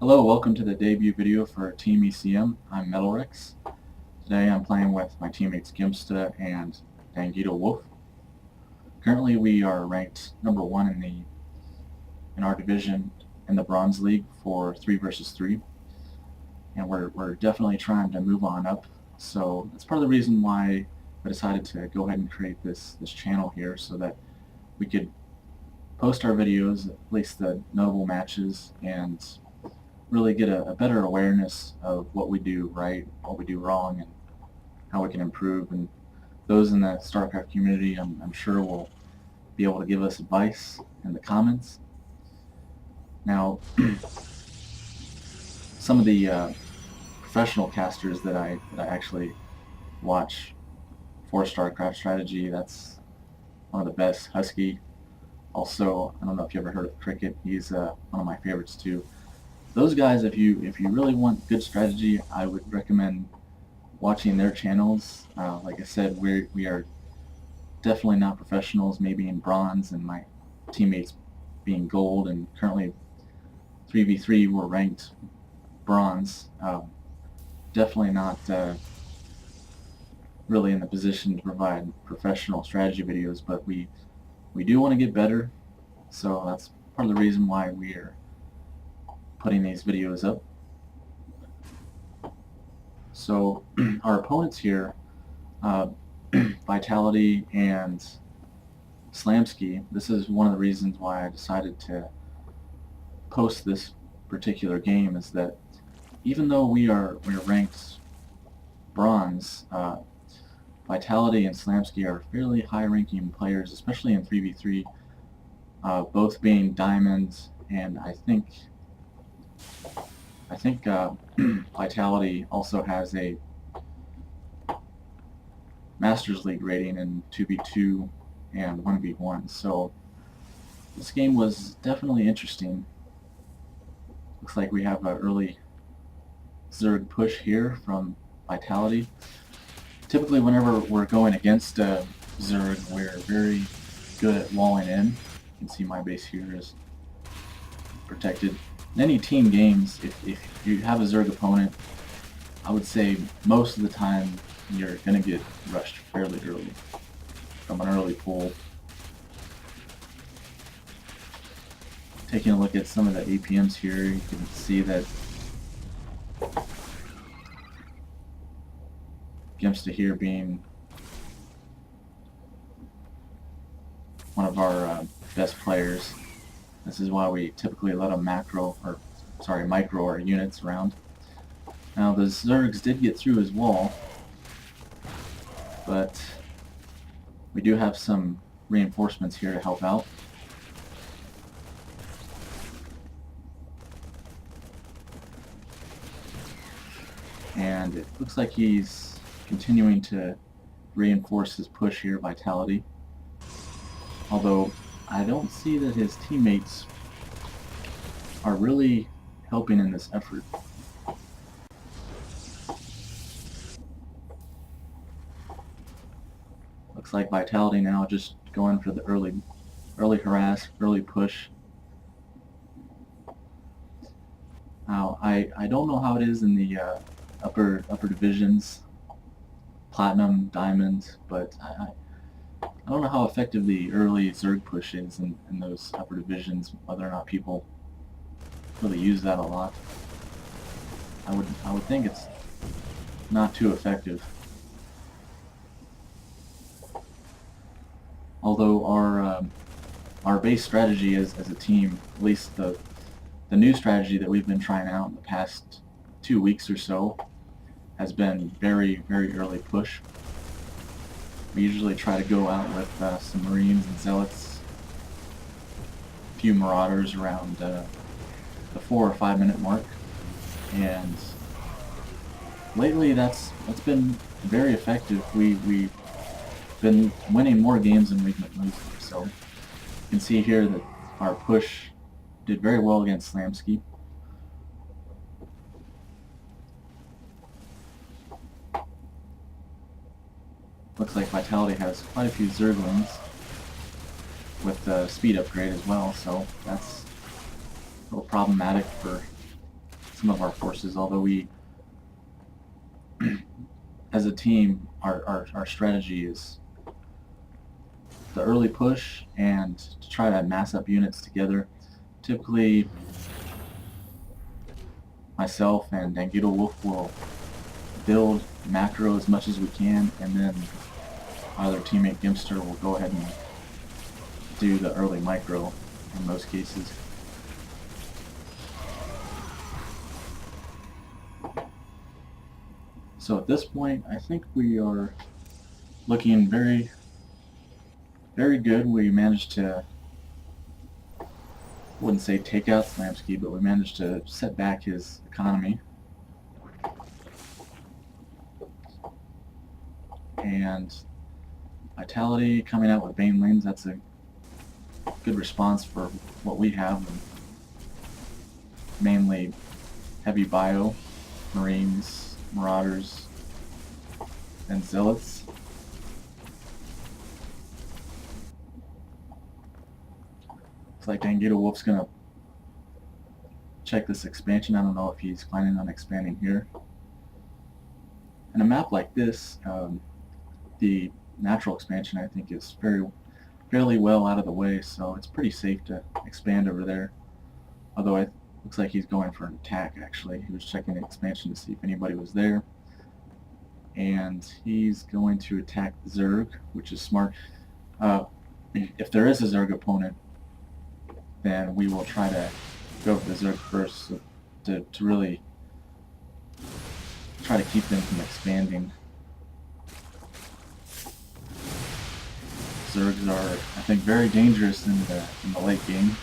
Hello, welcome to the debut video for TeamECM. I'm metalrex. Today I'm playing with my teammates Gemste and DangitoWolf. Currently we are ranked number 1 in our division in the Bronze League for 3 versus 3. And we're definitely trying to move on up. So that's part of the reason why I decided to go ahead and create this channel here so that we could post our videos, at least the notable matches, and really get a better awareness of what we do right, what we do wrong, and how we can improve. And those in the StarCraft community, I'm sure, will be able to give us advice in the comments. Now, some of the professional casters that I actually watch for StarCraft strategy, that's one of the best. Husky. Also, I don't know if you ever heard of Cricket. He's one of my favorites too. Those guys, if you really want good strategy, I would recommend watching their channels. Like I said, we are definitely not professionals, maybe in bronze, and my teammates being gold, and currently 3v3 we're ranked bronze. Definitely not really in the position to provide professional strategy videos, but we do want to get better, so that's part of the reason why we are putting these videos up. So our opponents here, Vitality and Slamski, this is one of the reasons why I decided to post this particular game, is that even though we're ranked bronze, Vitality and Slamski are fairly high-ranking players, especially in 3v3, both being diamonds, and I think Vitality also has a Masters League rating in 2v2 and 1v1, so this game was definitely interesting. Looks like we have an early Zerg push here from Vitality. Typically whenever we're going against Zerg, we're very good at walling in. You can see my base here is protected. In any team games, if you have a Zerg opponent, I would say most of the time you're going to get rushed fairly early from an early pull. Taking a look at some of the APMs here, you can see that Gemste here being one of our best players. This is why we typically let them micro our units around. Now the Zergs did get through his wall, but we do have some reinforcements here to help out. And it looks like he's continuing to reinforce his push here, Vitality. Although I don't see that his teammates are really helping in this effort. Looks like Vitality now just going for the early harass, early push. Now I don't know how it is in the upper divisions, Platinum, Diamond, but I don't know how effective the early Zerg push is in those upper divisions, whether or not people really use that a lot. I would think it's not too effective. Although our base strategy as a team, at least the new strategy that we've been trying out in the past 2 weeks or so, has been very early push. We usually try to go out with some Marines and Zealots, a few Marauders around the 4 or 5 minute mark, and lately that's been very effective. We've been winning more games than we've been losing, so you can see here that our push did very well against Slamski. Looks like Vitality has quite a few Zerglings with the speed upgrade as well, so that's a little problematic for some of our forces, although we, as a team, our strategy is the early push and to try to mass up units together. Typically, myself and DangitoWolf will build macro as much as we can, and then our other teammate Gemste will go ahead and do the early micro in most cases. So at this point, I think we are looking very, very good. We managed to, I wouldn't say take out Slamsky, but we managed to set back his economy. And Vitality coming out with Banelings, that's a good response for what we have. Mainly heavy bio, Marines, Marauders, and Zealots. Looks like DangitoWolf's gonna check this expansion. I don't know if he's planning on expanding here. In a map like this, the natural expansion I think is fairly well out of the way, so it's pretty safe to expand over there. Although it looks like he's going for an attack actually. He was checking the expansion to see if anybody was there. And he's going to attack Zerg, which is smart. If there is a Zerg opponent, then we will try to go for the Zerg first to really try to keep them from expanding. Zergs are, I think, very dangerous in the late game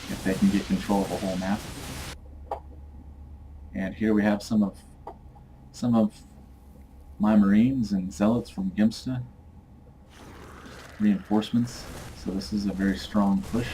if they can get control of the whole map. And here we have some of my Marines and Zealots from Gemste. Reinforcements. So this is a very strong push.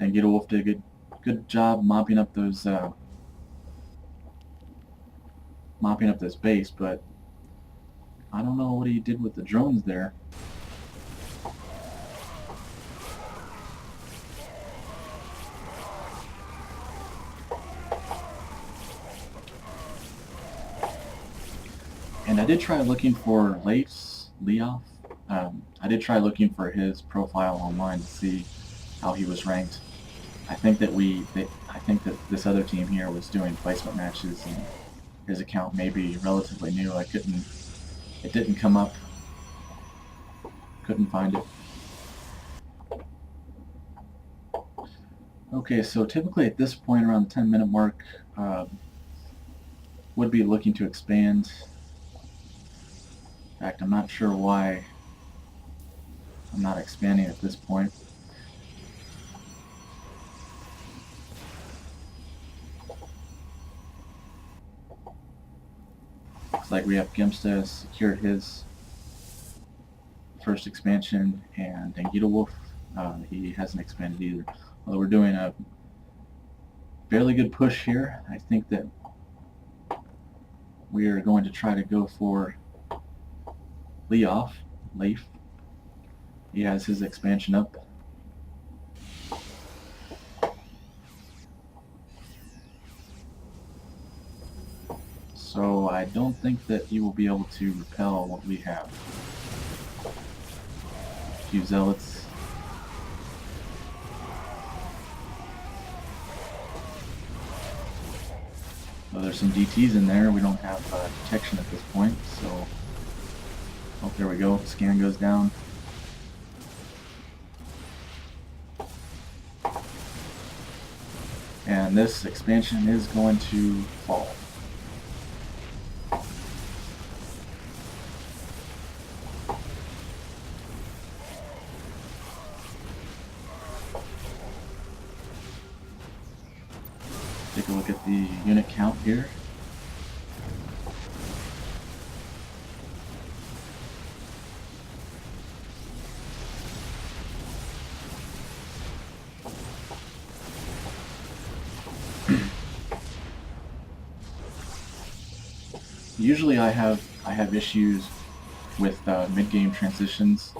DangitoWolf did a good job mopping up those this base, but I don't know what he did with the drones there. And I did try looking for Liaf. I did try looking for his profile online to see how he was ranked. I think that this other team here was doing placement matches, and his account may be relatively new. It didn't come up. Couldn't find it. Okay, so typically at this point around the 10-minute mark, would be looking to expand. In fact, I'm not sure why I'm not expanding at this point. Looks like we have Gemste secured his first expansion, and DangitoWolf, he hasn't expanded either. Although we're doing a fairly good push here, I think that we are going to try to go for Liaf. He has his expansion up. So I don't think that he will be able to repel what we have. A few Zealots. So there's some DTs in there. We don't have detection at this point, so... Oh, there we go. Scan goes down. And this expansion is going to fall. Take a look at the unit count here. usually I have issues with mid-game transitions.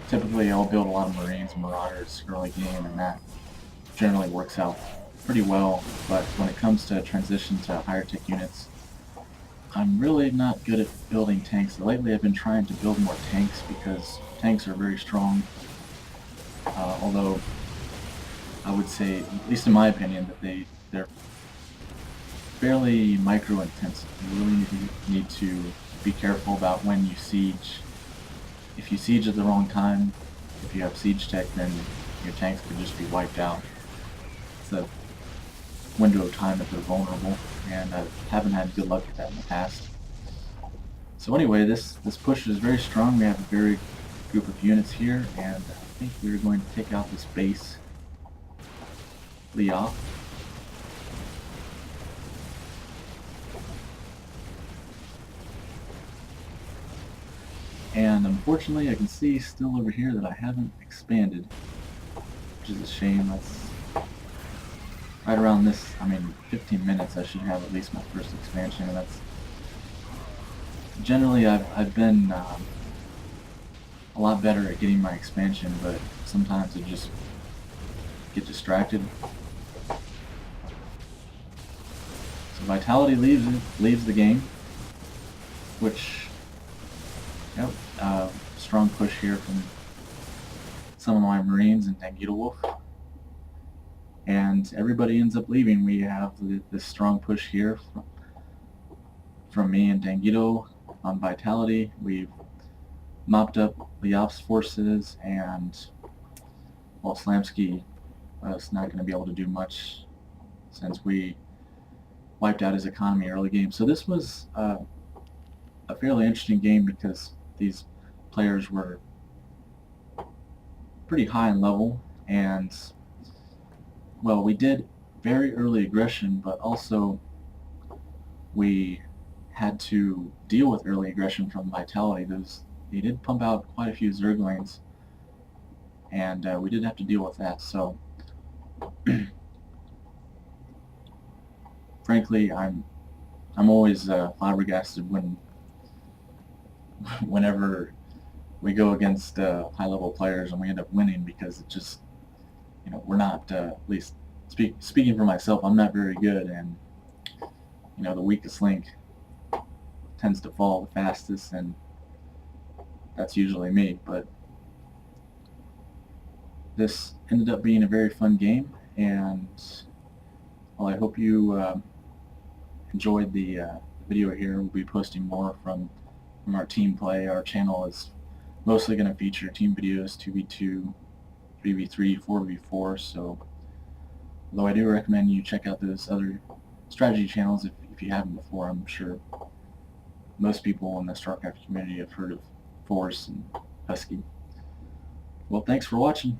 Typically I'll build a lot of Marines and Marauders early game, and that generally works out pretty well, but when it comes to transition to higher tech units, I'm really not good at building tanks. Lately I've been trying to build more tanks because tanks are very strong, although I would say, at least in my opinion, that they're fairly micro-intensive. You really need to be careful about when you siege. If you siege at the wrong time, if you have siege tech, then your tanks could just be wiped out. It's a window of time that they're vulnerable, and I haven't had good luck with that in the past. So anyway, this push is very strong. We have a very group of units here, and I think we're going to take out this base Liaf. And unfortunately I can see still over here that I haven't expanded, which is a shame. That's right around this, 15 minutes I should have at least my first expansion, and that's generally I've been a lot better at getting my expansion, but sometimes I just get distracted. So Vitality leaves the game, which, yep, strong push here from some of my Marines and DangitoWolf, and everybody ends up leaving. We have this strong push here from me and Dangito on Vitality. We've mopped up Liaf's forces, and well, Slamsky is not going to be able to do much since we wiped out his economy early game. So this was a fairly interesting game because these players were pretty high in level, and well, we did very early aggression, but also we had to deal with early aggression from Vitality. They did pump out quite a few Zerglings, and we did have to deal with that. So frankly, I'm always flabbergasted whenever we go against high-level players and we end up winning, because it just, we're not, at least speaking for myself, I'm not very good, and the weakest link tends to fall the fastest, and that's usually me. But this ended up being a very fun game, and well, I hope you enjoyed the video here. We'll be posting more from our team play. Our channel is mostly going to feature team videos, 2v2, 3v3, 4v4, so although I do recommend you check out those other strategy channels if you haven't before. I'm sure most people in the StarCraft community have heard of Force and Husky. Well, thanks for watching.